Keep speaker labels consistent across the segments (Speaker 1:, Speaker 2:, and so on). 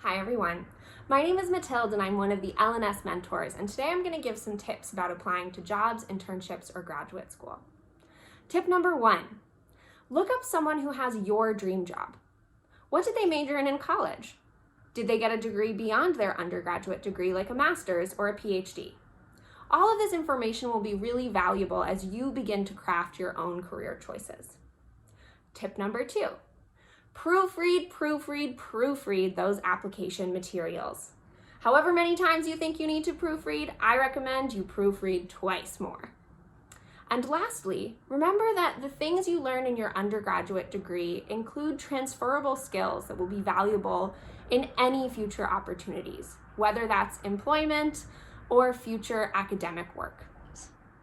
Speaker 1: Hi everyone, my name is Matilde and I'm one of the LNS Mentors, and today I'm going to give some tips about applying to jobs, internships, or graduate school. Tip number 1, look up someone who has your dream job. What did they major in college? Did they get a degree beyond their undergraduate degree like a master's or a PhD? All of this information will be really valuable as you begin to craft your own career choices. Tip number 2, proofread those application materials. However many times you think you need to proofread, I recommend you proofread twice more. And lastly, remember that the things you learn in your undergraduate degree include transferable skills that will be valuable in any future opportunities, whether that's employment or future academic work.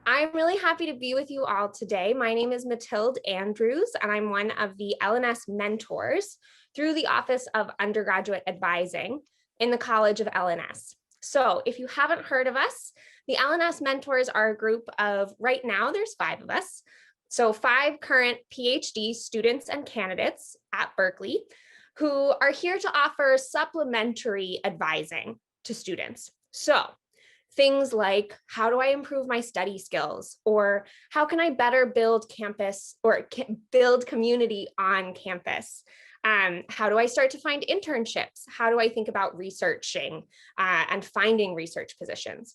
Speaker 1: I'm really happy to be with you all today. My name is Matilde Andrews, and I'm one of the LNS Mentors through the Office of Undergraduate Advising in the College of LNS. So if you haven't heard of us, the LNS Mentors are a group of, right now there's 5 of us, so 5 current PhD students and candidates at Berkeley who are here to offer supplementary advising to students. So things like, how do I improve my study skills? Or how can I better build campus or build community on campus? How do I start to find internships? How do I think about researching and finding research positions?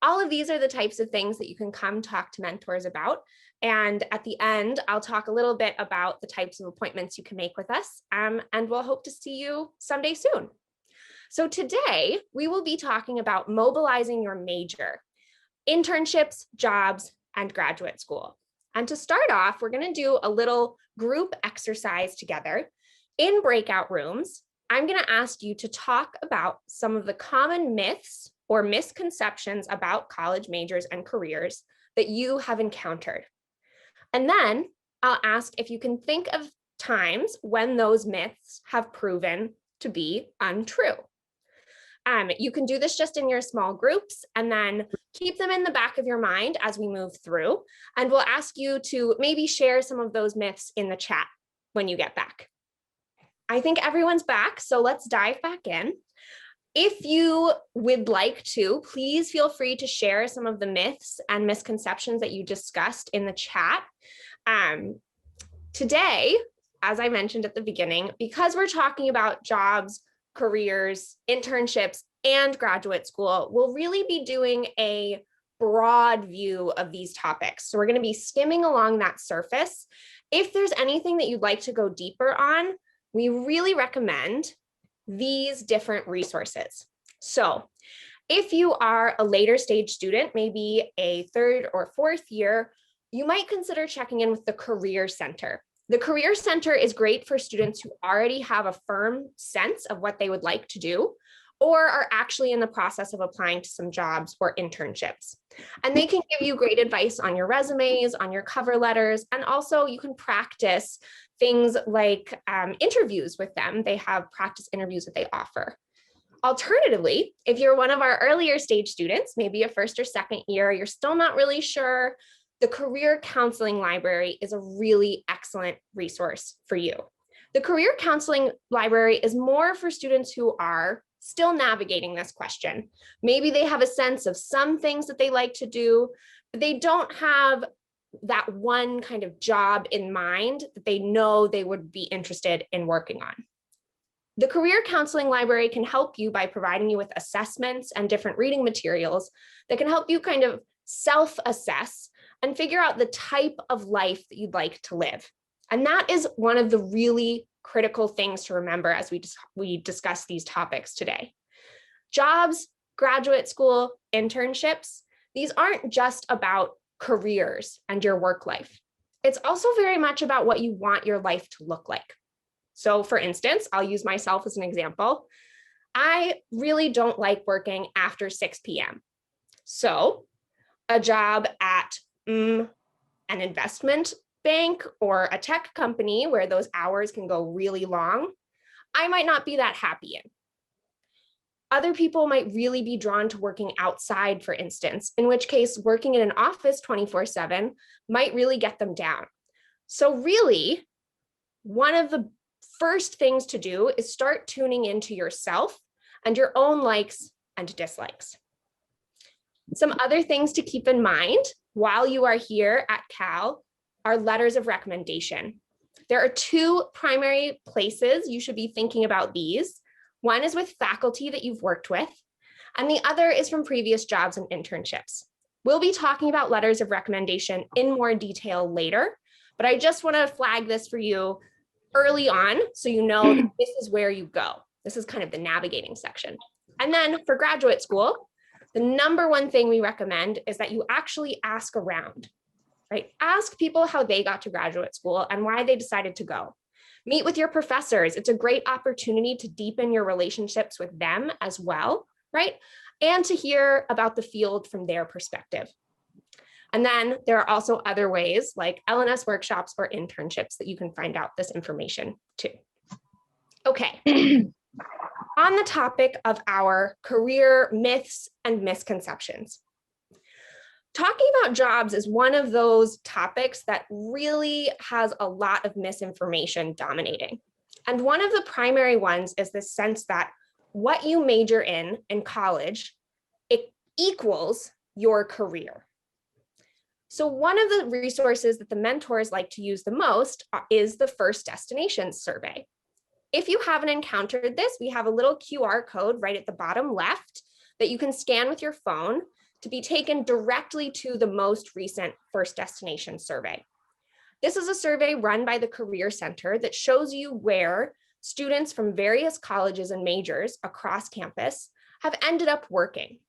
Speaker 1: All of these are the types of things that you can come talk to mentors about. And at the end, I'll talk a little bit about the types of appointments you can make with us, and we'll hope to see you someday soon. So today we will be talking about mobilizing your major, internships, jobs, and graduate school. And to start off, we're going to do a little group exercise together in breakout rooms. I'm going to ask you to talk about some of the common myths or misconceptions about college majors and careers that you have encountered. And then I'll ask if you can think of times when those myths have proven to be untrue. You can do this just in your small groups and then keep them in the back of your mind as we move through. And we'll ask you to maybe share some of those myths in the chat when you get back. I think everyone's back, so let's dive back in. If you would like to, please feel free to share some of the myths and misconceptions that you discussed in the chat. Today, as I mentioned at the beginning, because we're talking about jobs, careers, internships, and graduate school, we'll really be doing a broad view of these topics. So we're going to be skimming along that surface. If there's anything that you'd like to go deeper on, we really recommend these different resources. So if you are a later stage student, maybe a 3rd or 4th year, you might consider checking in with the Career Center. The Career Center is great for students who already have a firm sense of what they would like to do, or are actually in the process of applying to some jobs or internships. And they can give you great advice on your resumes, on your cover letters, and also you can practice things like interviews with them. They have practice interviews that they offer. Alternatively, if you're one of our earlier stage students, maybe a 1st or 2nd year, you're still not really sure, the Career Counseling Library is a really excellent resource for you. The Career Counseling Library is more for students who are still navigating this question. Maybe they have a sense of some things that they like to do, but they don't have that one kind of job in mind that they know they would be interested in working on. The Career Counseling Library can help you by providing you with assessments and different reading materials that can help you kind of self-assess and figure out the type of life that you'd like to live. And that is one of the really critical things to remember as we discuss these topics today. Jobs, graduate school, internships, these aren't just about careers and your work life. It's also very much about what you want your life to look like. So for instance, I'll use myself as an example. I really don't like working after 6 p.m. So a job at an investment bank or a tech company where those hours can go really long, I might not be that happy in. Other people might really be drawn to working outside, for instance, in which case working in an office 24/7 might really get them down. So really, one of the first things to do is start tuning into yourself and your own likes and dislikes. Some other things to keep in mind while you are here at Cal are letters of recommendation. There are two primary places you should be thinking about these. One is with faculty that you've worked with, and the other is from previous jobs and internships. We'll be talking about letters of recommendation in more detail later, but I just want to flag this for you early on so you know that this is where you go. This is kind of the navigating section. And then for graduate school, the number one thing we recommend is that you actually ask around. Right? Ask people how they got to graduate school and why they decided to go. Meet with your professors. It's a great opportunity to deepen your relationships with them as well, right? And to hear about the field from their perspective. And then there are also other ways like LNS workshops or internships that you can find out this information too. Okay. On the topic of our career myths and misconceptions. Talking about jobs is one of those topics that really has a lot of misinformation dominating. And one of the primary ones is the sense that what you major in college, it equals your career. So one of the resources that the mentors like to use the most is the First Destinations survey. If you haven't encountered this, we have a little QR code right at the bottom left that you can scan with your phone to be taken directly to the most recent First Destination survey. This is a survey run by the Career Center that shows you where students from various colleges and majors across campus have ended up working.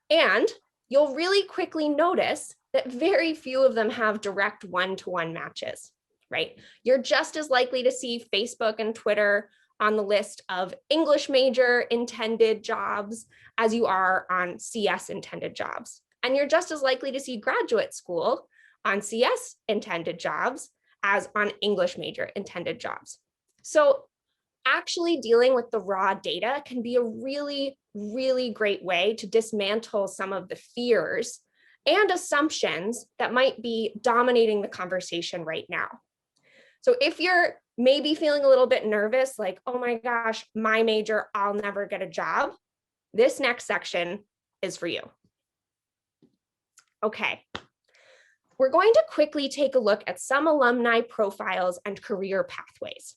Speaker 1: And you'll really quickly notice that very few of them have direct one-to-one matches, right? You're just as likely to see Facebook and Twitter on the list of English major intended jobs as you are on CS intended jobs. And you're just as likely to see graduate school on CS intended jobs as on English major intended jobs. So actually dealing with the raw data can be a really, really great way to dismantle some of the fears and assumptions that might be dominating the conversation right now. So if you're maybe feeling a little bit nervous, like, oh my gosh, my major, I'll never get a job, this next section is for you. Okay, we're going to quickly take a look at some alumni profiles and career pathways.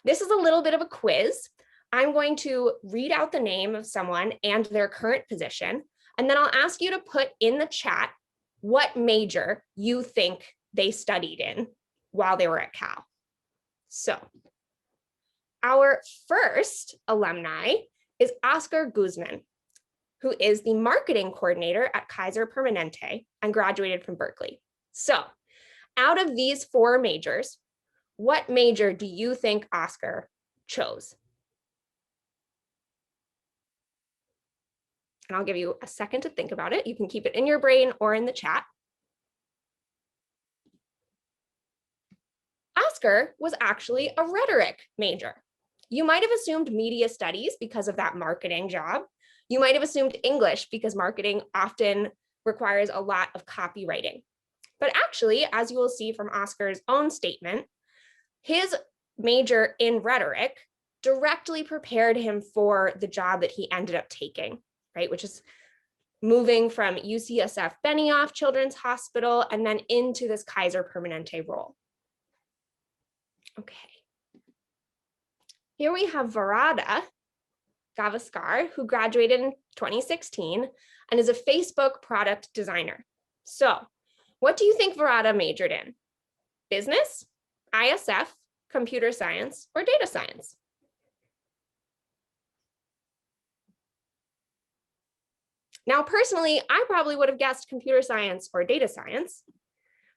Speaker 1: This is a little bit of a quiz. I'm going to read out the name of someone and their current position, and then I'll ask you to put in the chat what major you think they studied in while they were at Cal. So our first alumni is Oscar Guzman, who is the marketing coordinator at Kaiser Permanente and graduated from Berkeley. So out of these four majors, what major do you think Oscar chose? And I'll give you a second to think about it. You can keep it in your brain or in the chat. Oscar was actually a rhetoric major. You might have assumed media studies because of that marketing job. You might have assumed English because marketing often requires a lot of copywriting. But actually, as you will see from Oscar's own statement, his major in rhetoric directly prepared him for the job that he ended up taking, right? Which is moving from UCSF Benioff Children's Hospital and then into this Kaiser Permanente role. Okay. Here we have Varada Gavaskar, who graduated in 2016 and is a Facebook product designer. So what do you think Varada majored in? Business, ISF, computer science, or data science? Now, personally, I probably would have guessed computer science or data science,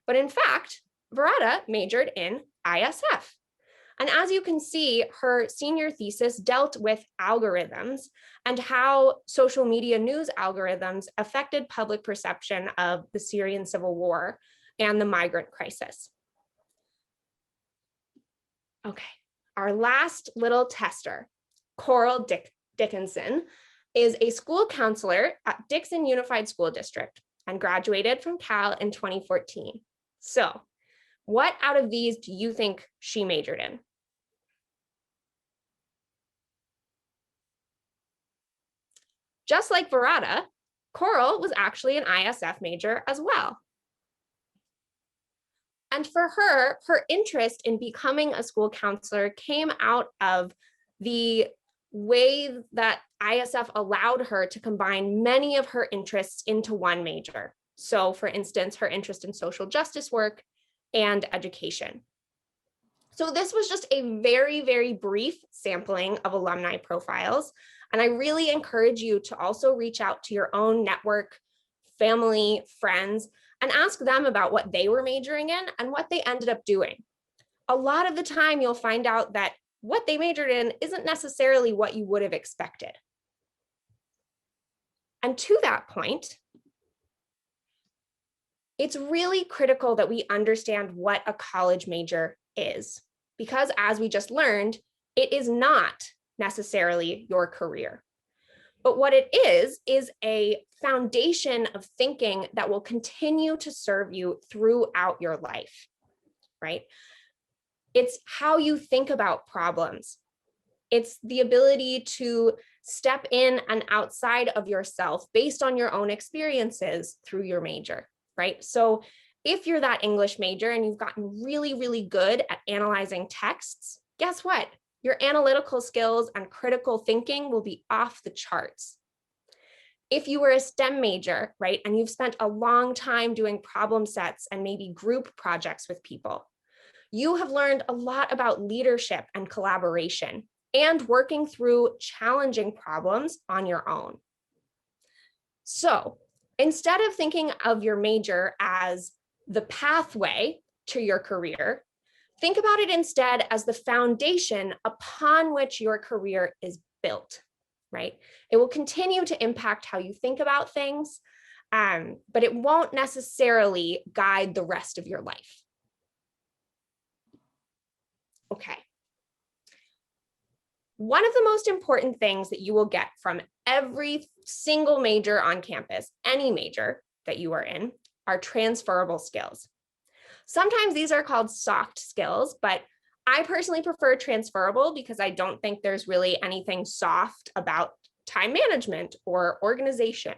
Speaker 1: but in fact, Varada majored in ISF. And as you can see, her senior thesis dealt with algorithms and how social media news algorithms affected public perception of the Syrian civil war and the migrant crisis. Okay, our last little tester, Coral Dickinson, is a school counselor at Dixon Unified School District and graduated from Cal in 2014. So what out of these do you think she majored in? Just like Verada, Coral was actually an ISF major as well. And for her, her interest in becoming a school counselor came out of the way that ISF allowed her to combine many of her interests into one major. So for instance, her interest in social justice work and education. So this was just a very, very brief sampling of alumni profiles. And I really encourage you to also reach out to your own network, family, friends, and ask them about what they were majoring in and what they ended up doing. A lot of the time, you'll find out that what they majored in isn't necessarily what you would have expected. And to that point, it's really critical that we understand what a college major is, because as we just learned, it is not necessarily your career. But what it is a foundation of thinking that will continue to serve you throughout your life, right? It's how you think about problems. It's the ability to step in and outside of yourself based on your own experiences through your major, right? So if you're that English major and you've gotten really, really good at analyzing texts, guess what? Your analytical skills and critical thinking will be off the charts. If you were a STEM major, right, and you've spent a long time doing problem sets and maybe group projects with people, you have learned a lot about leadership and collaboration and working through challenging problems on your own. So instead of thinking of your major as the pathway to your career, think about it instead as the foundation upon which your career is built, right? It will continue to impact how you think about things, but it won't necessarily guide the rest of your life. Okay. One of the most important things that you will get from every single major on campus, any major that you are in, are transferable skills. Sometimes these are called soft skills, but I personally prefer transferable because I don't think there's really anything soft about time management or organization.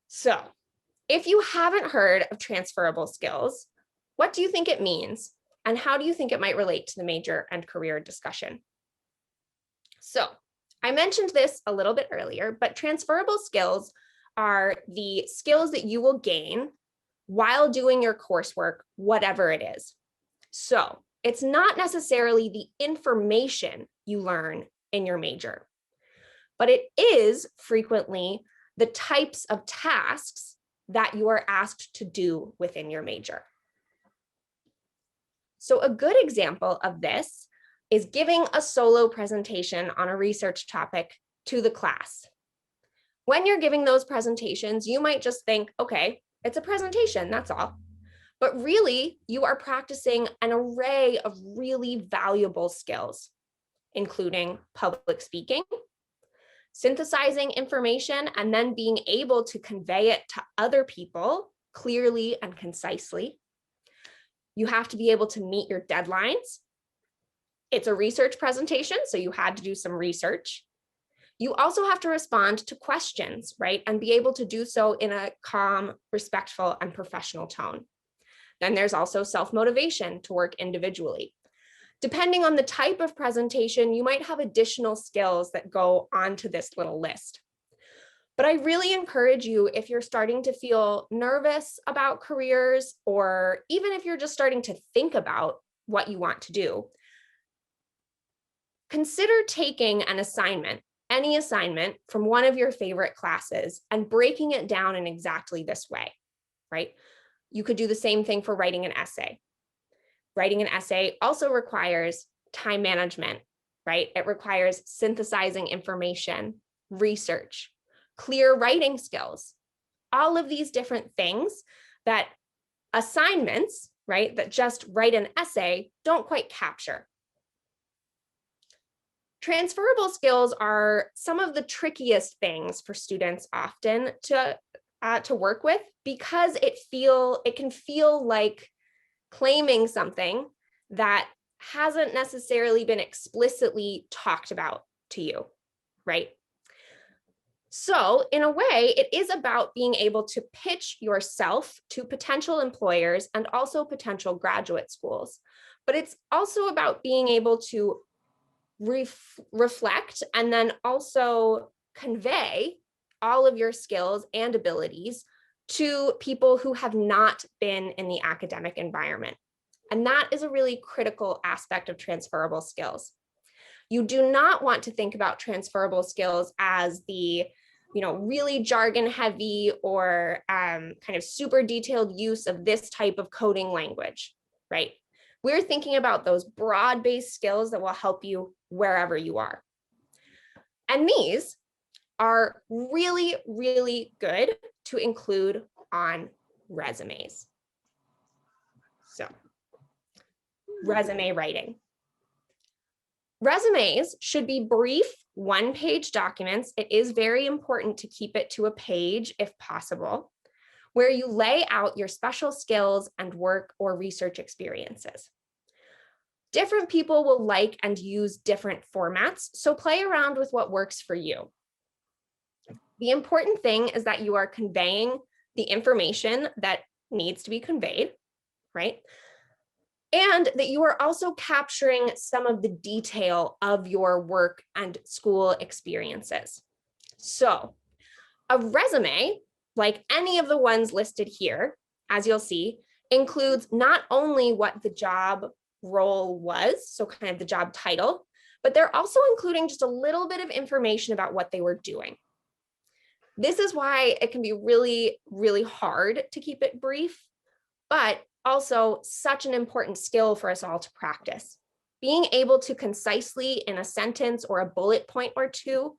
Speaker 1: So, if you haven't heard of transferable skills, what do you think it means? And how do you think it might relate to the major and career discussion? So, I mentioned this a little bit earlier, but transferable skills are the skills that you will gain while doing your coursework, whatever it is. So, it's not necessarily the information you learn in your major, but it is frequently the types of tasks that you are asked to do within your major. So a good example of this is giving a solo presentation on a research topic to the class. When you're giving those presentations, you might just think, okay, it's a presentation, that's all. But really, you are practicing an array of really valuable skills, including public speaking, synthesizing information, and then being able to convey it to other people clearly and concisely. You have to be able to meet your deadlines. It's a research presentation, so you had to do some research. You also have to respond to questions, right? And be able to do so in a calm, respectful, and professional tone. Then there's also self-motivation to work individually. Depending on the type of presentation, you might have additional skills that go onto this little list. But I really encourage you, if you're starting to feel nervous about careers, or even if you're just starting to think about what you want to do, consider taking an assignment, any assignment from one of your favorite classes, and breaking it down in exactly this way, right? You could do the same thing for writing an essay. Writing an essay also requires time management, right? It requires synthesizing information, research, clear writing skills, all of these different things that assignments, right, that just write an essay don't quite capture. Transferable skills are some of the trickiest things for students often to work with, because it can feel like claiming something that hasn't necessarily been explicitly talked about to you, right? So in a way, it is about being able to pitch yourself to potential employers and also potential graduate schools. But it's also about being able to reflect and then also convey all of your skills and abilities to people who have not been in the academic environment. And that is a really critical aspect of transferable skills. You do not want to think about transferable skills as the really jargon heavy or kind of super detailed use of this type of coding language, right? We're thinking about those broad-based skills that will help you wherever you are. And these are really, really good to include on resumes. So, resume writing. Resumes should be brief, one-page documents. It is very important to keep it to a page if possible, where you lay out your special skills and work or research experiences. Different people will like and use different formats, so play around with what works for you. The important thing is that you are conveying the information that needs to be conveyed, right? And that you are also capturing some of the detail of your work and school experiences. So a resume, like any of the ones listed here, as you'll see, includes not only what the job role was, so kind of the job title, but they're also including just a little bit of information about what they were doing. This is why it can be really, really hard to keep it brief, but also such an important skill for us all to practice. Being able to concisely, in a sentence or a bullet point or two,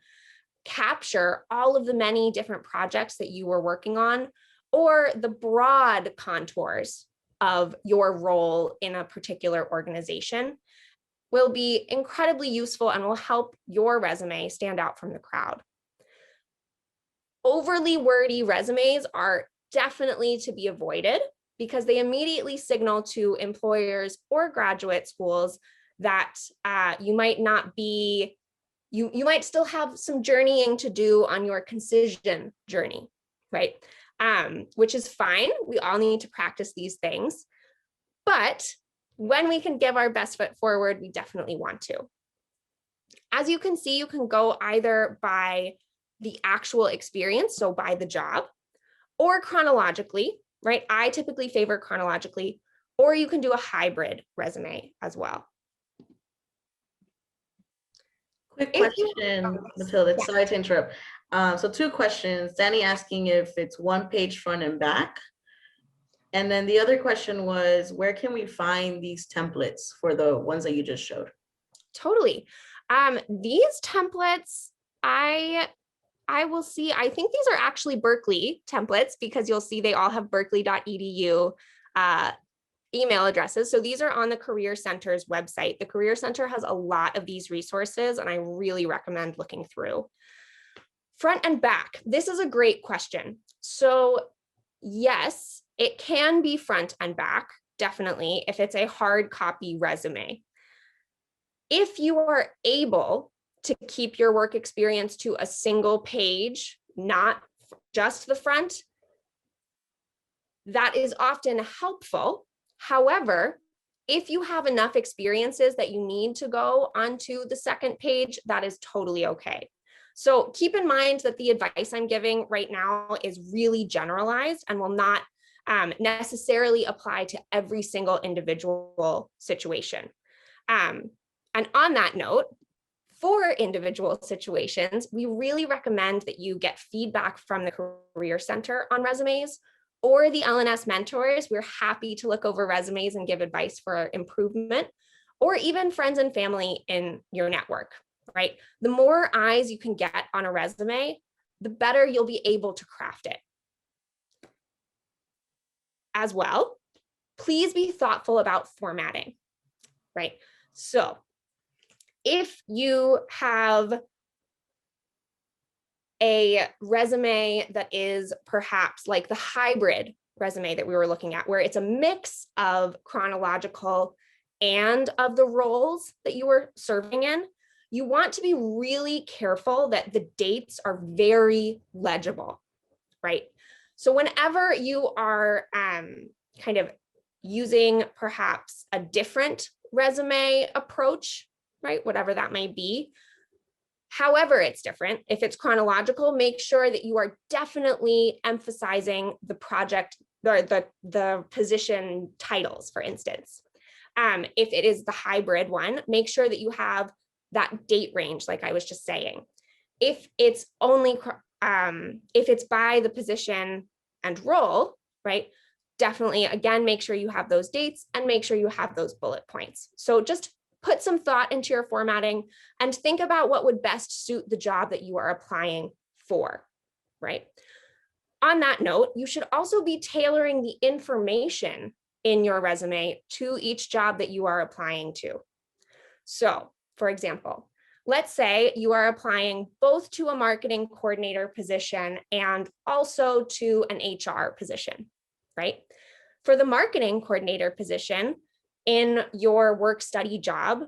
Speaker 1: capture all of the many different projects that you were working on, or the broad contours of your role in a particular organization, will be incredibly useful and will help your resume stand out from the crowd. Overly wordy resumes are definitely to be avoided because they immediately signal to employers or graduate schools that you might not be, you might still have some journeying to do on your concision journey, right? Which is fine. We all need to practice these things. But when we can give our best foot forward, we definitely want to. As you can see, you can go either by the actual experience, so by the job, or chronologically, right? I typically favor chronologically, or you can do a hybrid resume as well.
Speaker 2: Quick question, Matilda, yeah. Sorry to interrupt. So 2 questions. Danny asking if it's one page front and back. And then the other question was, where can we find these templates for the ones that you just showed?
Speaker 1: Totally. These templates, I will see, I think these are actually Berkeley templates because you'll see they all have berkeley.edu email addresses. So these are on the Career Center's website. The Career Center has a lot of these resources and I really recommend looking through. Front and back, this is a great question. So yes, it can be front and back, definitely, if it's a hard copy resume. If you are able to keep your work experience to a single page, not just the front, that is often helpful. However, if you have enough experiences that you need to go onto the second page, that is totally okay. So keep in mind that the advice I'm giving right now is really generalized and will not necessarily apply to every single individual situation. And on that note, for individual situations, we really recommend that you get feedback from the Career Center on resumes or the LNS Mentors. We're happy to look over resumes and give advice for improvement, or even friends and family in your network, right? The more eyes you can get on a resume, the better you'll be able to craft it. As well, please be thoughtful about formatting, right? So if you have a resume that is perhaps like the hybrid resume that we were looking at, where it's a mix of chronological and of the roles that you were serving in, you want to be really careful that the dates are very legible, right? So whenever you are kind of using perhaps a different resume approach, right, whatever that may be, however it's different, if it's chronological, make sure that you are definitely emphasizing the project or the position titles, for instance. If it is the hybrid one, make sure that you have that date range, like I was just saying. If it's only, if it's by the position and role, right, definitely, again, make sure you have those dates and make sure you have those bullet points. So just put some thought into your formatting and think about what would best suit the job that you are applying for, right? On that note, you should also be tailoring the information in your resume to each job that you are applying to. So, for example, let's say you are applying both to a marketing coordinator position and also to an HR position, right? For the marketing coordinator position, in your work study job,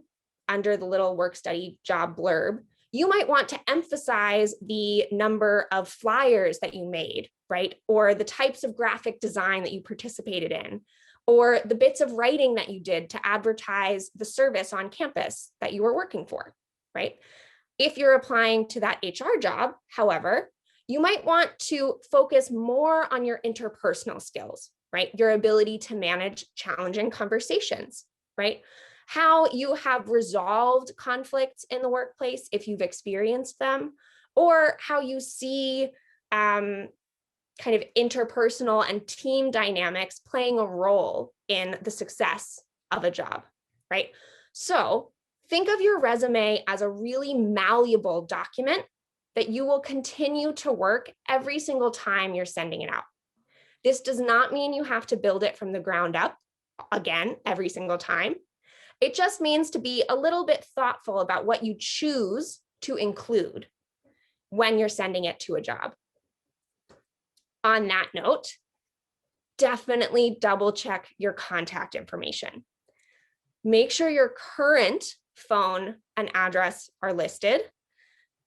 Speaker 1: under the little work study job blurb, you might want to emphasize the number of flyers that you made, right? Or the types of graphic design that you participated in, or the bits of writing that you did to advertise the service on campus that you were working for, right? If you're applying to that HR job, however, you might want to focus more on your interpersonal skills, right? Your ability to manage challenging conversations, right? How you have resolved conflicts in the workplace if you've experienced them, or how you see kind of interpersonal and team dynamics playing a role in the success of a job, right? So think of your resume as a really malleable document that you will continue to work every single time you're sending it out. This does not mean you have to build it from the ground up, again, every single time. It just means to be a little bit thoughtful about what you choose to include when you're sending it to a job. On that note, definitely double check your contact information. Make sure your current phone and address are listed.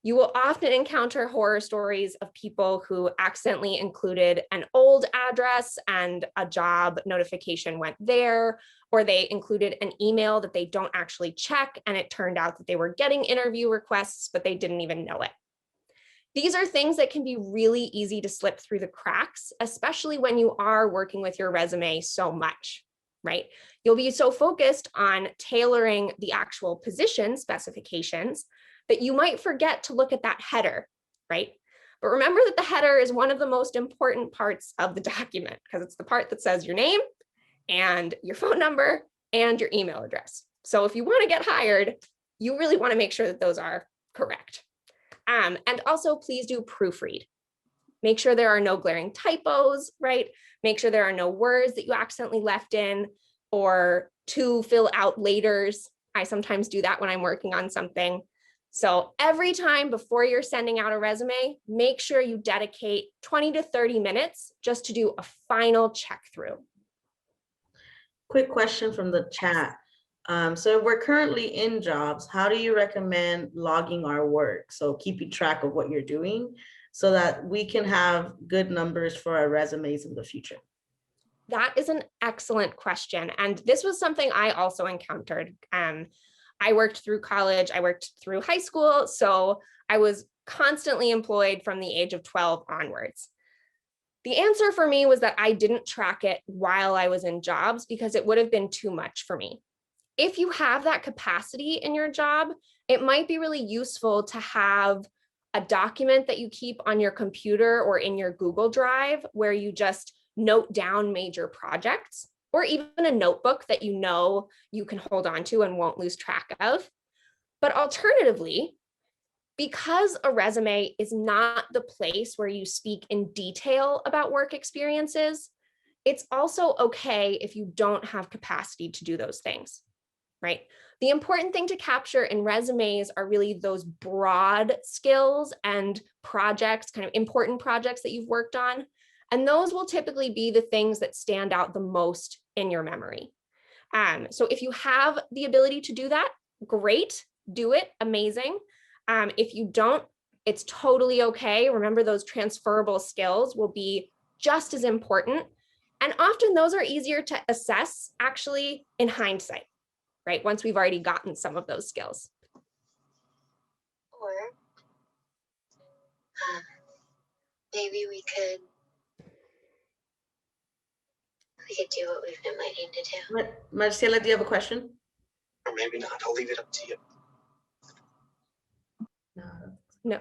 Speaker 1: You will often encounter horror stories of people who accidentally included an old address and a job notification went there, or they included an email that they don't actually check, and it turned out that they were getting interview requests, but they didn't even know it. These are things that can be really easy to slip through the cracks, especially when you are working with your resume so much, right? You'll be so focused on tailoring the actual position specifications that you might forget to look at that header, right? But remember that the header is one of the most important parts of the document because it's the part that says your name and your phone number and your email address. So if you want to get hired, you really want to make sure that those are correct. And also please do proofread. Make sure there are no glaring typos, right? Make sure there are no words that you accidentally left in or to fill out laters. I sometimes do that when I'm working on something. So every time before you're sending out a resume, make sure you dedicate 20 to 30 minutes just to do a final check through.
Speaker 2: Quick question from the chat. So if we're currently in jobs, how do you recommend logging our work? So keeping track of what you're doing so that we can have good numbers for our resumes in the future.
Speaker 1: That is an excellent question. And this was something I also encountered. I worked through college, I worked through high school, so I was constantly employed from the age of 12 onwards. The answer for me was that I didn't track it while I was in jobs because it would have been too much for me. If you have that capacity in your job, it might be really useful to have a document that you keep on your computer or in your Google Drive where you just note down major projects, or even a notebook that you know you can hold on to and won't lose track of. But alternatively, because a resume is not the place where you speak in detail about work experiences, it's also okay if you don't have capacity to do those things, right? The important thing to capture in resumes are really those broad skills and projects, kind of important projects that you've worked on. And those will typically be the things that stand out the most in your memory. So if you have the ability to do that, great. do it, amazing. If you don't, it's totally okay. Remember, those transferable skills will be just as important. And often those are easier to assess actually in hindsight, right? Once we've already gotten some of those skills.
Speaker 3: Or maybe we could do what we've been waiting to do.
Speaker 2: Marcela, do you have a question?
Speaker 4: Or maybe not. I'll leave it up to you.
Speaker 1: No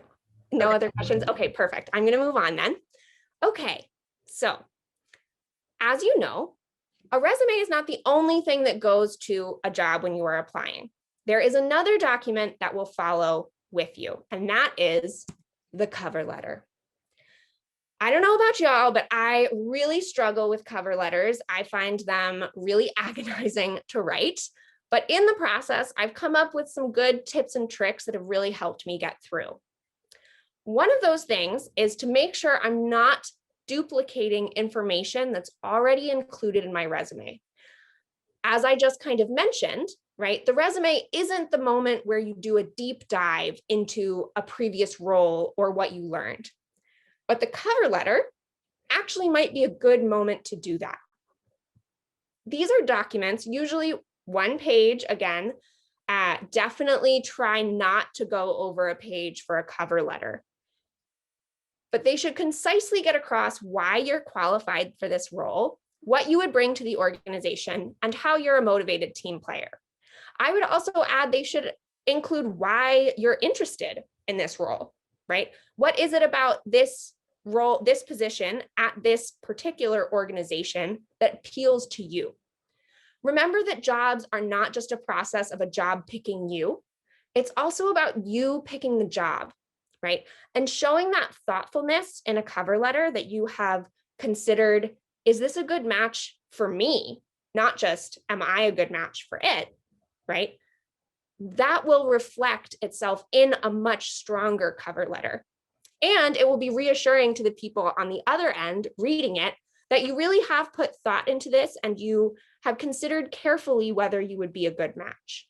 Speaker 2: Okay.
Speaker 1: other questions? Okay, perfect. I'm going to move on then. Okay, so as you know, a resume is not the only thing that goes to a job when you are applying. There is another document that will follow with you, and that is the cover letter. I don't know about y'all, but I really struggle with cover letters. I find them really agonizing to write. But in the process, I've come up with some good tips and tricks that have really helped me get through. One of those things is to make sure I'm not duplicating information that's already included in my resume. As I just kind of mentioned, right, the resume isn't the moment where you do a deep dive into a previous role or what you learned. But the cover letter actually might be a good moment to do that. These are documents, usually one page again. Definitely try not to go over a page for a cover letter. But they should concisely get across why you're qualified for this role, what you would bring to the organization, and how you're a motivated team player. I would also add they should include why you're interested in this role, right? What is it about this role, this position at this particular organization that appeals to you? Remember that jobs are not just a process of a job picking you. It's also about you picking the job, right? And showing that thoughtfulness in a cover letter that you have considered, is this a good match for me? Not just, am I a good match for it, right? That will reflect itself in a much stronger cover letter. And it will be reassuring to the people on the other end reading it that you really have put thought into this and you have considered carefully whether you would be a good match.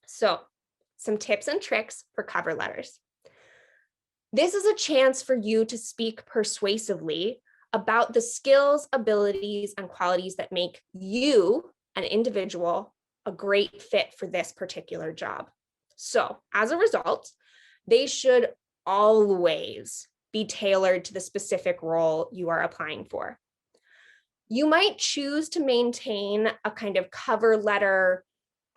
Speaker 1: So, some tips and tricks for cover letters. This is a chance for you to speak persuasively about the skills, abilities, and qualities that make you, an individual, a great fit for this particular job. So, as a result, they should always be tailored to the specific role you are applying for. You might choose to maintain a kind of cover letter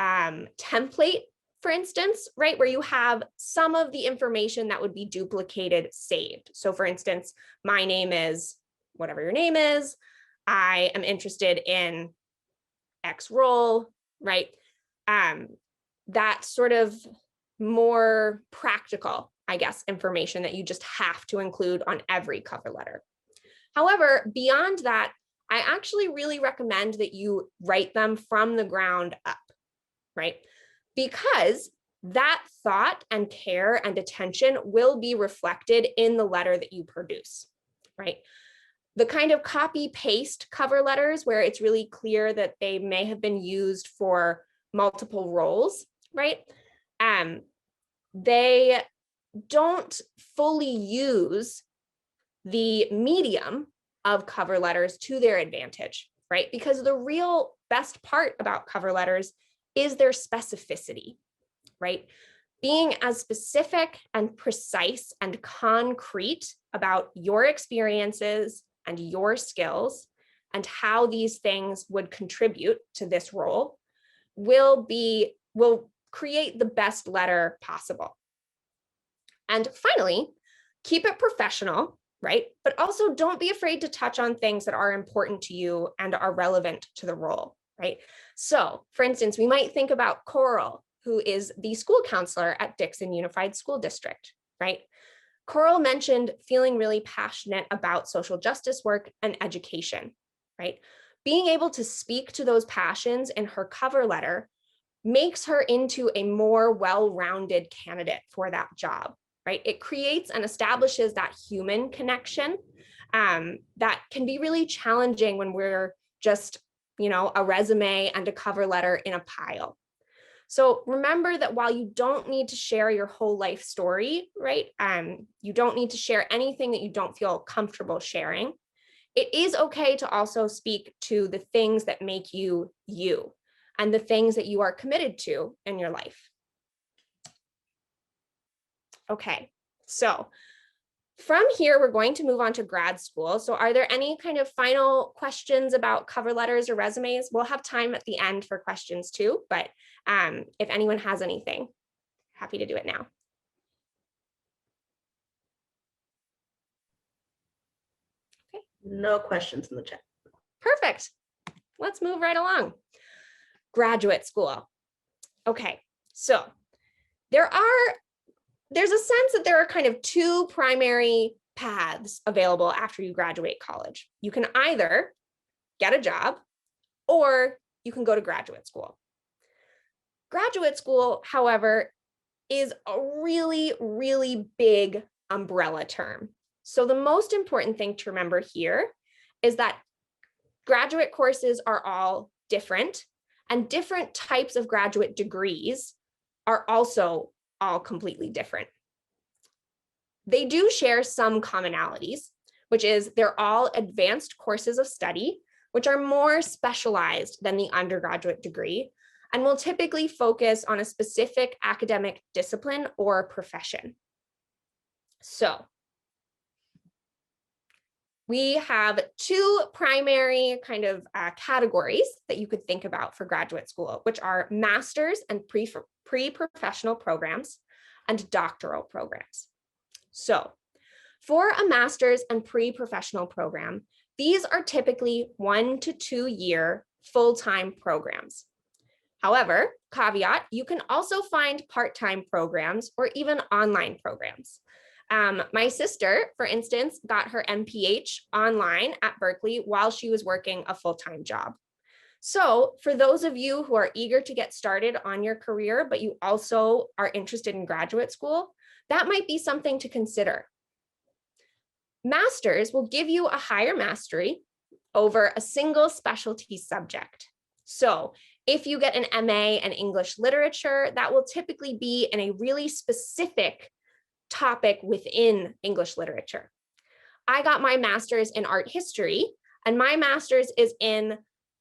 Speaker 1: template, for instance, right, where you have some of the information that would be duplicated saved. So for instance, my name is whatever your name is. I am interested in X role, right? That sort of more practical, I guess, information that you just have to include on every cover letter. However, beyond that, I actually really recommend that you write them from the ground up, right? Because that thought and care and attention will be reflected in the letter that you produce, right? The kind of copy paste cover letters where it's really clear that they may have been used for multiple roles, right? They don't fully use the medium of cover letters to their advantage, right? Because the real best part about cover letters is their specificity, right? Being as specific and precise and concrete about your experiences and your skills and how these things would contribute to this role will create the best letter possible. And finally, keep it professional, right? But also don't be afraid to touch on things that are important to you and are relevant to the role, right? So for instance, we might think about Coral, who is the school counselor at Dixon Unified School District, right? Coral mentioned feeling really passionate about social justice work and education, right? Being able to speak to those passions in her cover letter makes her into a more well-rounded candidate for that job, right? It creates and establishes that human connection that can be really challenging when we're just, a resume and a cover letter in a pile. So remember that while you don't need to share your whole life story, right? You don't need to share anything that you don't feel comfortable sharing. It is okay to also speak to the things that make you you and the things that you are committed to in your life. Okay, so from here, we're going to move on to grad school. So are there any kind of final questions about cover letters or resumes? We'll have time at the end for questions too, but if anyone has anything, happy to do it now. Okay.
Speaker 2: No questions in the chat.
Speaker 1: Perfect. Let's move right along. Graduate school. Okay, so there's a sense that there are kind of two primary paths available after you graduate college. You can either get a job or you can go to graduate school. Graduate school, however, is a really, really big umbrella term. So the most important thing to remember here is that graduate courses are all different, and different types of graduate degrees are also all completely different. They do share some commonalities, which is they're all advanced courses of study, which are more specialized than the undergraduate degree, and will typically focus on a specific academic discipline or profession. So we have two primary kind of categories that you could think about for graduate school, which are master's and pre-professional programs and doctoral programs. So for a master's and pre-professional program, these are typically 1 to 2 year full-time programs. However, caveat, you can also find part-time programs or even online programs. My sister, for instance, got her MPH online at Berkeley while she was working a full-time job. So for those of you who are eager to get started on your career, but you also are interested in graduate school, that might be something to consider. Masters will give you a higher mastery over a single specialty subject. So if you get an MA in English literature, that will typically be in a really specific topic within English literature. I got my master's in art history, and my master's is in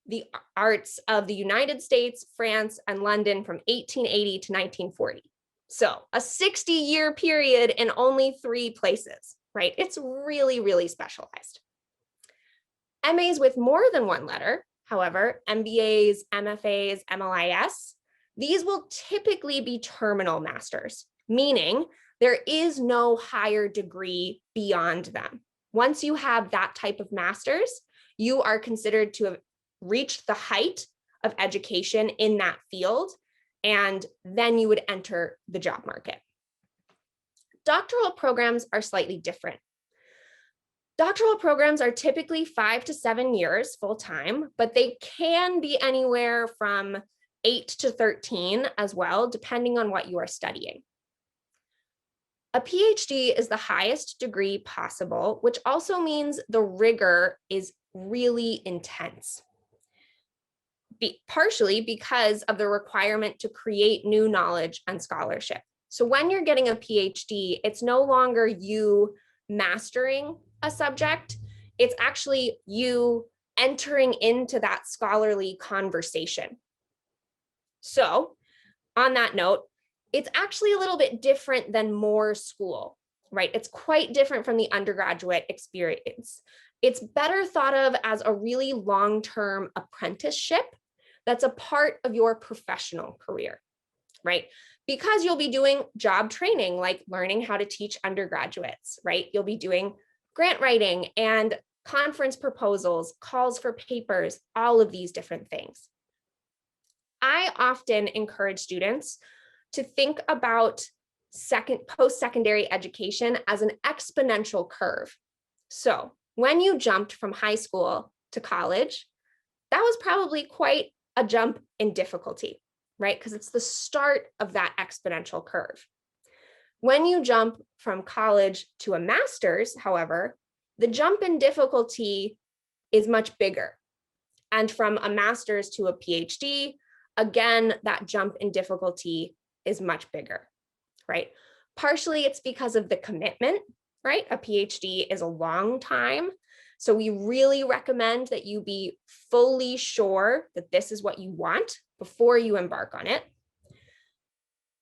Speaker 1: the arts of the United States, France, and London from 1880 to 1940. So a 60-year period in only 3 places, right? It's really, really specialized. MAs with more than 1 letter, however, MBAs, MFAs, MLIS, these will typically be terminal masters, meaning there is no higher degree beyond them. Once you have that type of master's, you are considered to have reached the height of education in that field, and then you would enter the job market. Doctoral programs are slightly different. Doctoral programs are typically 5 to 7 years full-time, but they can be anywhere from 8 to 13 as well, depending on what you are studying. A PhD is the highest degree possible, which also means the rigor is really intense. Partially because of the requirement to create new knowledge and scholarship. So when you're getting a PhD, it's no longer you mastering a subject, it's actually you entering into that scholarly conversation. So on that note, it's actually a little bit different than more school, right? It's quite different from the undergraduate experience. It's better thought of as a really long-term apprenticeship that's a part of your professional career, right? Because you'll be doing job training, like learning how to teach undergraduates, right? You'll be doing grant writing and conference proposals, calls for papers, all of these different things. I often encourage students to think about post-secondary education as an exponential curve. So when you jumped from high school to college, that was probably quite a jump in difficulty, right? Because it's the start of that exponential curve. When you jump from college to a master's, however, the jump in difficulty is much bigger. And from a master's to a PhD, again, that jump in difficulty is much bigger, right? Partially it's because of the commitment, right? A PhD is a long time. So we really recommend that you be fully sure that this is what you want before you embark on it.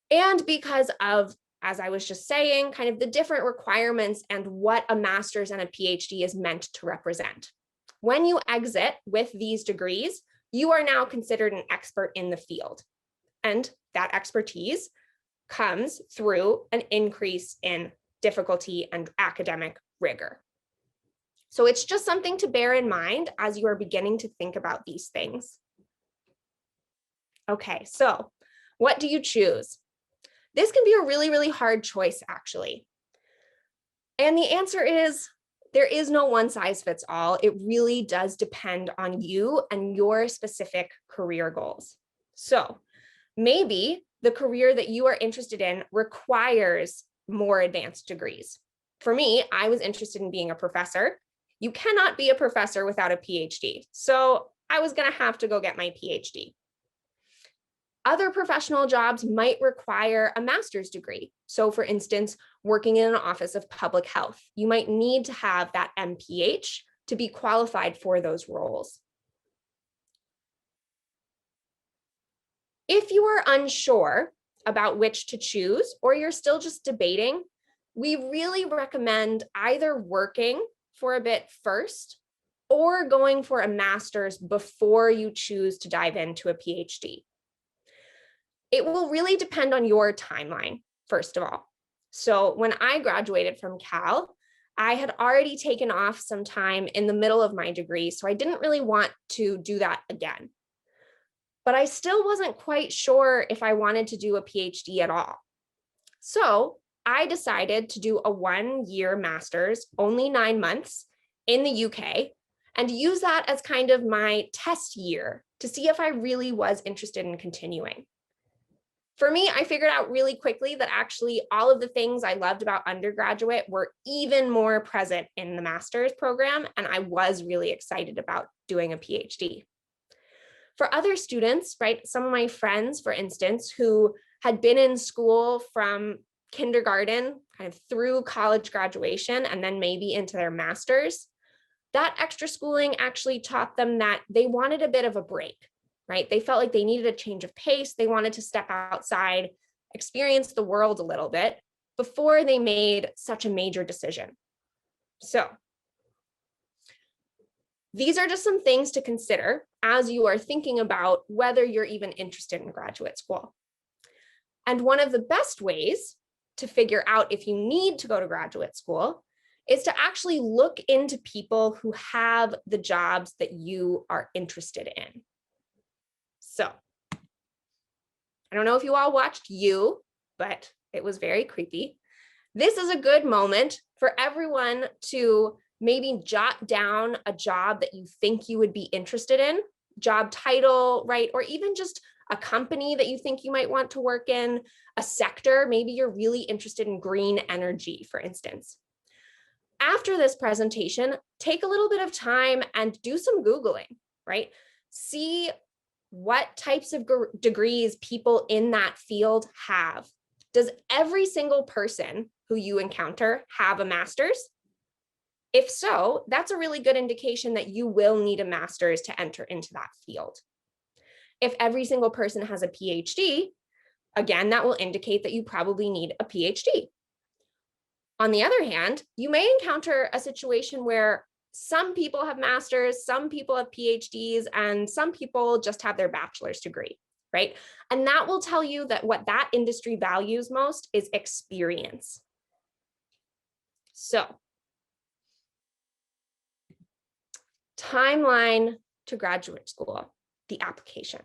Speaker 1: And because of, as I was just saying, kind of the different requirements and what a master's and a PhD is meant to represent. When you exit with these degrees, you are now considered an expert in the field. And that expertise comes through an increase in difficulty and academic rigor. So it's just something to bear in mind as you are beginning to think about these things. Okay, so what do you choose? This can be a really, really hard choice, actually. And the answer is, there is no one size fits all. It really does depend on you and your specific career goals. So maybe the career that you are interested in requires more advanced degrees. For me, I was interested in being a professor. You cannot be a professor without a PhD. So I was going to have to go get my PhD. Other professional jobs might require a master's degree. So for instance, working in an office of public health, you might need to have that MPH to be qualified for those roles. If you are unsure about which to choose, or you're still just debating, we really recommend either working for a bit first or going for a master's before you choose to dive into a PhD. It will really depend on your timeline, first of all. So when I graduated from Cal, I had already taken off some time in the middle of my degree, so I didn't really want to do that again. But I still wasn't quite sure if I wanted to do a PhD at all. So I decided to do a 1-year master's, only 9 months, in the UK, and use that as kind of my test year to see if I really was interested in continuing. For me, I figured out really quickly that actually all of the things I loved about undergraduate were even more present in the master's program, and I was really excited about doing a PhD. For other students, right, some of my friends, for instance, who had been in school from kindergarten kind of through college graduation and then maybe into their master's, that extra schooling actually taught them that they wanted a bit of a break, right? They felt like they needed a change of pace. They wanted to step outside, experience the world a little bit before they made such a major decision. So these are just some things to consider as you are thinking about whether you're even interested in graduate school. And one of the best ways to figure out if you need to go to graduate school is to actually look into people who have the jobs that you are interested in. So I don't know if you all watched You, but it was very creepy. This is a good moment for everyone to maybe jot down a job that you think you would be interested in, job title, right? Or even just a company that you think you might want to work in, a sector. Maybe you're really interested in green energy, for instance. After this presentation, take a little bit of time and do some Googling, right? See what types of degrees people in that field have. Does every single person who you encounter have a master's? If so, that's a really good indication that you will need a master's to enter into that field. If every single person has a PhD, again, that will indicate that you probably need a PhD. On the other hand, you may encounter a situation where some people have masters, some people have PhDs, and some people just have their bachelor's degree, right? And that will tell you that what that industry values most is experience. So, timeline to graduate school, the application.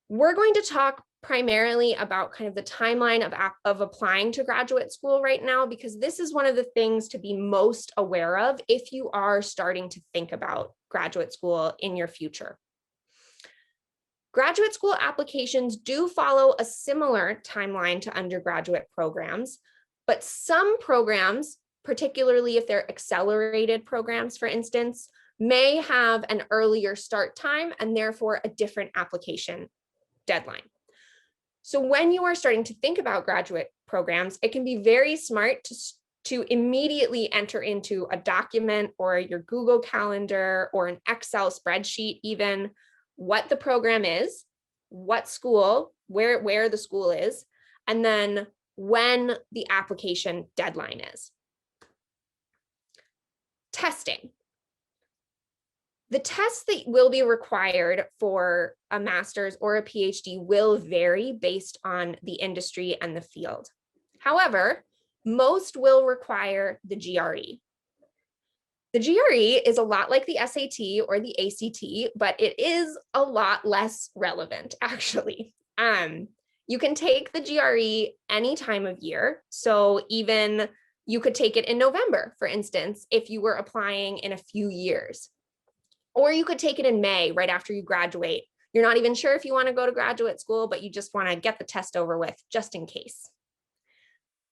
Speaker 1: We're going to talk primarily about kind of the timeline of applying to graduate school right now, because this is one of the things to be most aware of if you are starting to think about graduate school in your future. Graduate school applications do follow a similar timeline to undergraduate programs, but some programs, particularly if they're accelerated programs, for instance, may have an earlier start time and therefore a different application deadline. So when you are starting to think about graduate programs, it can be very smart to immediately enter into a document or your Google Calendar or an Excel spreadsheet, even what the program is, what school, where the school is, and then when the application deadline is. Testing. The tests that will be required for a master's or a PhD will vary based on the industry and the field. However, most will require the GRE. The GRE is a lot like the SAT or the ACT, but it is a lot less relevant, actually. You can take the GRE any time of year. So even you could take it in November, for instance, if you were applying in a few years. Or you could take it in May, right after you graduate. You're not even sure if you want to go to graduate school, but you just want to get the test over with just in case.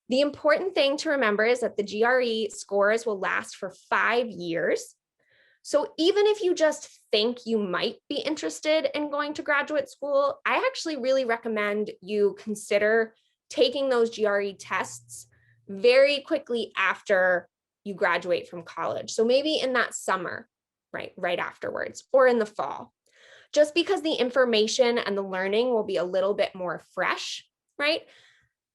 Speaker 1: The important thing to remember is that the GRE scores will last for 5 years. So even if you just think you might be interested in going to graduate school, I actually really recommend you consider taking those GRE tests very quickly after you graduate from college. So maybe in that summer, right afterwards, or in the fall, just because the information and the learning will be a little bit more fresh, right?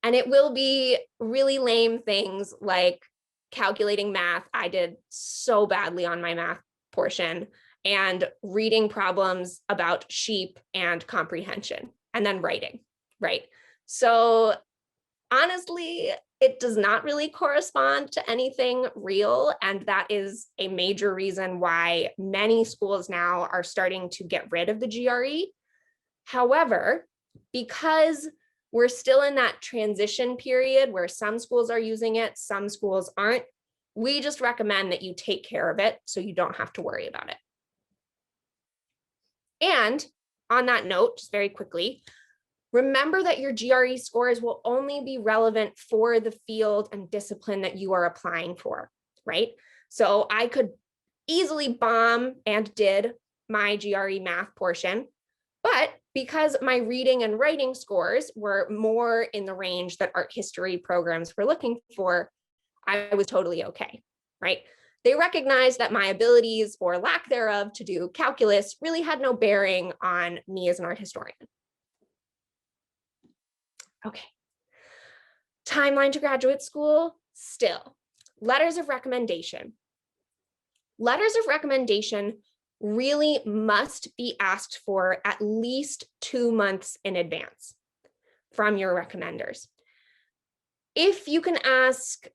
Speaker 1: And it will be really lame things like calculating math. I did so badly on my math portion, and reading problems about sheep and comprehension, and then writing, right? So honestly, it does not really correspond to anything real. And that is a major reason why many schools now are starting to get rid of the GRE. However, because we're still in that transition period where some schools are using it, some schools aren't, we just recommend that you take care of it so you don't have to worry about it. And on that note, just very quickly, remember that your GRE scores will only be relevant for the field and discipline that you are applying for, right? So I could easily bomb, and did, my GRE math portion, but because my reading and writing scores were more in the range that art history programs were looking for, I was totally okay, right? They recognized that my abilities or lack thereof to do calculus really had no bearing on me as an art historian. Okay. Timeline to graduate school, still. Letters of recommendation. Letters of recommendation really must be asked for at least 2 months in advance from your recommenders. If you can ask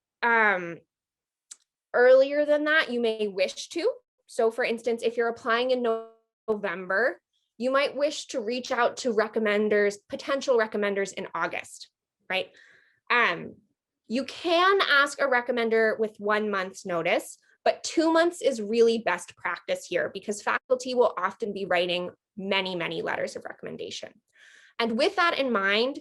Speaker 1: earlier than that, you may wish to. So for instance, if you're applying in November, you might wish to reach out to recommenders, potential recommenders in August, right? You can ask a recommender with 1 month's notice, but 2 months is really best practice here because faculty will often be writing many, many letters of recommendation. And with that in mind,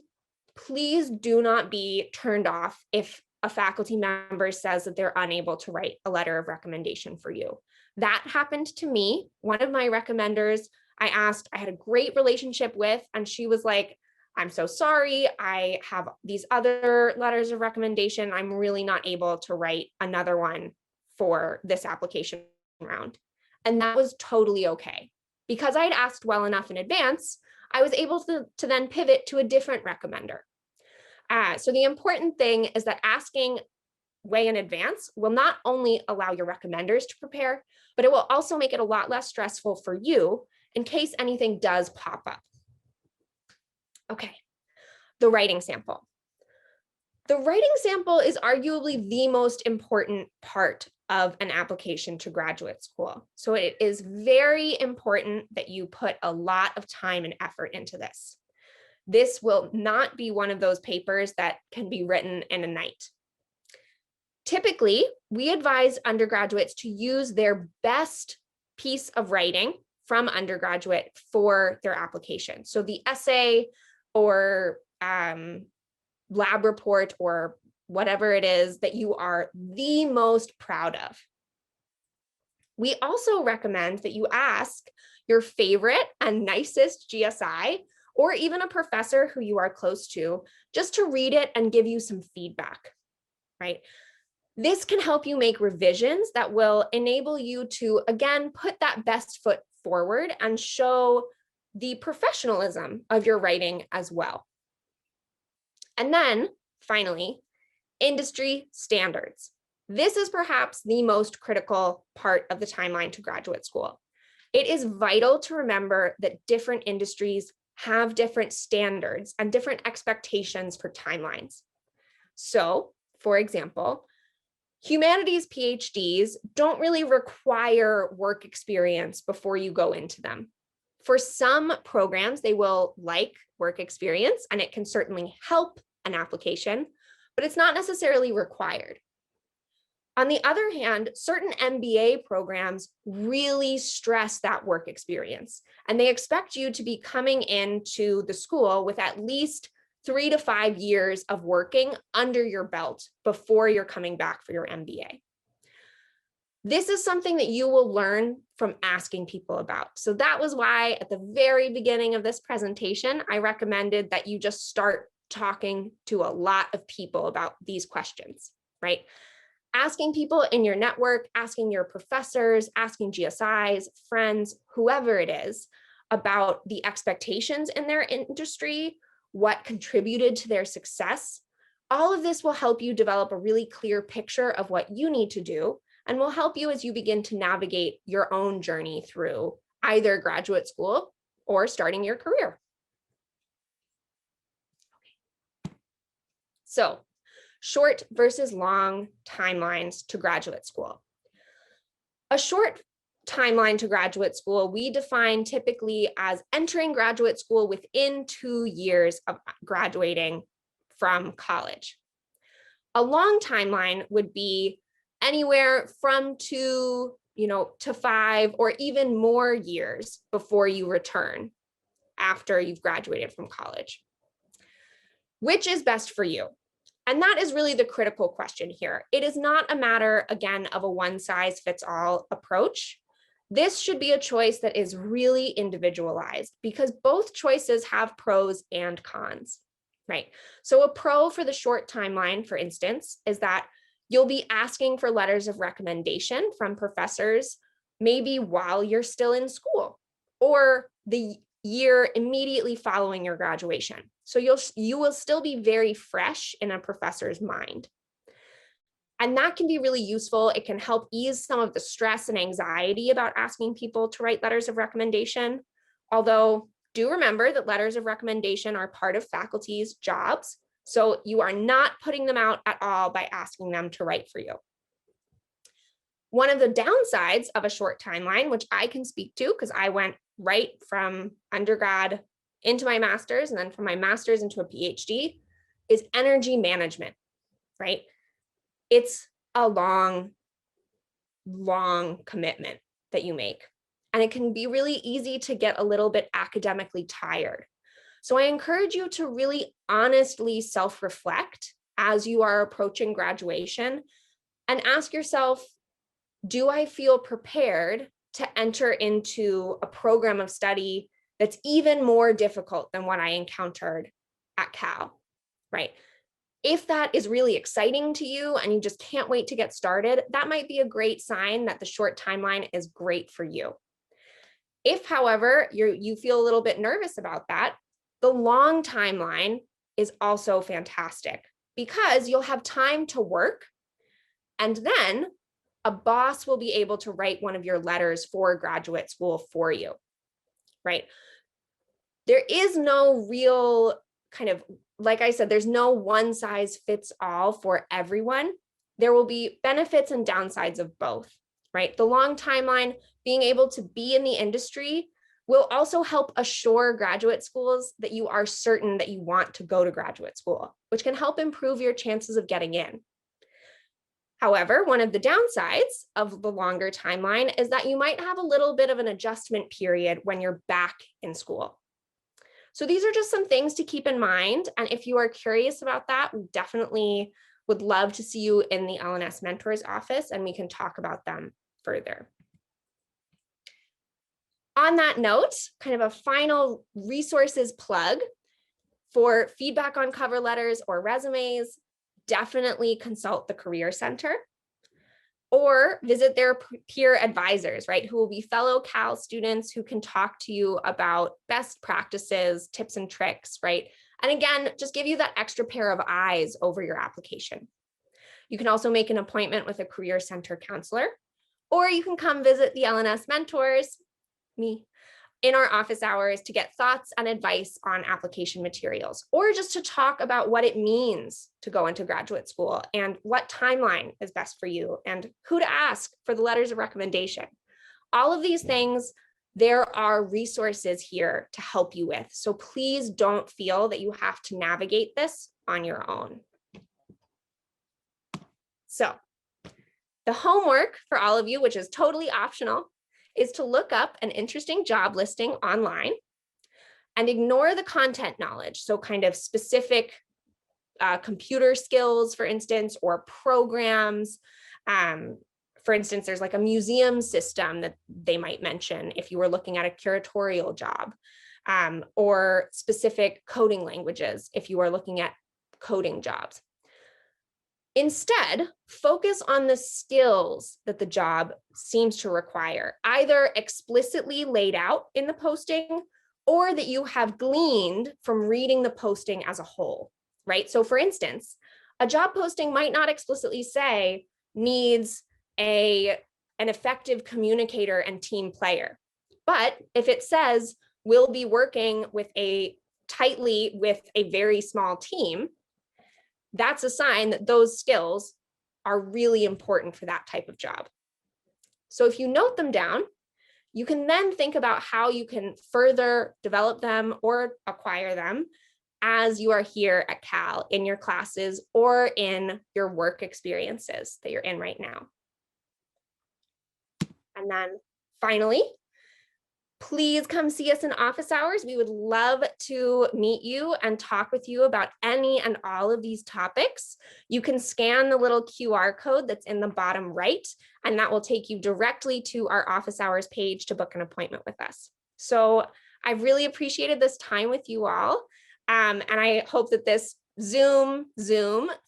Speaker 1: please do not be turned off if a faculty member says that they're unable to write a letter of recommendation for you. That happened to me. One of my recommenders, I had a great relationship with, and she was like, I'm so sorry, I have these other letters of recommendation. I'm really not able to write another one for this application round. And that was totally okay. Because I'd asked well enough in advance, I was able to then pivot to a different recommender. So the important thing is that asking way in advance will not only allow your recommenders to prepare, but it will also make it a lot less stressful for you in case anything does pop up. Okay, the writing sample. The writing sample is arguably the most important part of an application to graduate school. So it is very important that you put a lot of time and effort into this. This will not be one of those papers that can be written in a night. Typically, we advise undergraduates to use their best piece of writing from undergraduate for their application. So the essay or lab report or whatever it is that you are the most proud of. We also recommend that you ask your favorite and nicest GSI, or even a professor who you are close to, just to read it and give you some feedback, right? This can help you make revisions that will enable you to, again, put that best foot forward and show the professionalism of your writing as well. And then finally, industry standards. This is perhaps the most critical part of the timeline to graduate school. It is vital to remember that different industries have different standards and different expectations for timelines. So, for example, humanities PhDs don't really require work experience before you go into them. For some programs, they will like work experience, and it can certainly help an application, but it's not necessarily required. On the other hand, certain MBA programs really stress that work experience, and they expect you to be coming into the school with at least 3 to 5 years of working under your belt before you're coming back for your MBA. This is something that you will learn from asking people about. So that was why at the very beginning of this presentation, I recommended that you just start talking to a lot of people about these questions, right? Asking people in your network, asking your professors, asking GSIs, friends, whoever it is, about the expectations in their industry, what contributed to their success. All of this will help you develop a really clear picture of what you need to do, and will help you as you begin to navigate your own journey through either graduate school or starting your career. So, short versus long timelines to graduate school. A short timeline to graduate school, we define typically as entering graduate school within 2 years of graduating from college. A long timeline would be anywhere from 2, to 5 or even more years before you return after you've graduated from college. Which is best for you? And that is really the critical question here. It is not a matter, again, of a one-size-fits-all approach. This should be a choice that is really individualized, because both choices have pros and cons, right? So a pro for the short timeline, for instance, is that you'll be asking for letters of recommendation from professors, maybe while you're still in school or the year immediately following your graduation. So you will still be very fresh in a professor's mind. And that can be really useful. It can help ease some of the stress and anxiety about asking people to write letters of recommendation. Although, do remember that letters of recommendation are part of faculty's jobs. So you are not putting them out at all by asking them to write for you. One of the downsides of a short timeline, which I can speak to because I went right from undergrad into my master's and then from my master's into a PhD, is energy management, right? It's a long commitment that you make, and it can be really easy to get a little bit academically tired. So I encourage you to really honestly self-reflect as you are approaching graduation and ask yourself, do I feel prepared to enter into a program of study that's even more difficult than what I encountered at Cal, right? If that is really exciting to you and you just can't wait to get started, that might be a great sign that the short timeline is great for you. If, however, you feel a little bit nervous about that, the long timeline is also fantastic because you'll have time to work, and then a boss will be able to write one of your letters for graduate school for you, right? There is no real kind of, like I said, there's no one size fits all for everyone. There will be benefits and downsides of both, right? The long timeline, being able to be in the industry, will also help assure graduate schools that you are certain that you want to go to graduate school, which can help improve your chances of getting in. However, one of the downsides of the longer timeline is that you might have a little bit of an adjustment period when you're back in school. So these are just some things to keep in mind. And if you are curious about that, we definitely would love to see you in the LNS Mentors office, and we can talk about them further. On that note, kind of a final resources plug for feedback on cover letters or resumes, definitely consult the Career Center or visit their peer advisors, right? Who will be fellow Cal students who can talk to you about best practices, tips and tricks, right? And again, just give you that extra pair of eyes over your application. You can also make an appointment with a Career Center counselor, or you can come visit the LNS Mentors, me, in our office hours to get thoughts and advice on application materials, or just to talk about what it means to go into graduate school and what timeline is best for you and who to ask for the letters of recommendation. All of these things, there are resources here to help you with. So please don't feel that you have to navigate this on your own. So the homework for all of you, which is totally optional, is to look up an interesting job listing online and ignore the content knowledge. So kind of specific computer skills, for instance, or programs. For instance, there's like a museum system that they might mention if you were looking at a curatorial job, or specific coding languages if you are looking at coding jobs. Instead, focus on the skills that the job seems to require, either explicitly laid out in the posting or that you have gleaned from reading the posting as a whole, right? So for instance, a job posting might not explicitly say needs an effective communicator and team player. But if it says we'll be working tightly with a very small team, that's a sign that those skills are really important for that type of job. So if you note them down, you can then think about how you can further develop them or acquire them as you are here at Cal in your classes or in your work experiences that you're in right now. And then finally, please come see us in office hours. We would love to meet you and talk with you about any and all of these topics. You can scan the little QR code that's in the bottom right, and that will take you directly to our office hours page to book an appointment with us. So I've really appreciated this time with you all. And I hope that this Zoom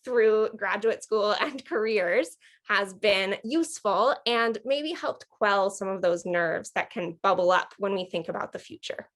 Speaker 1: through graduate school and careers has been useful and maybe helped quell some of those nerves that can bubble up when we think about the future.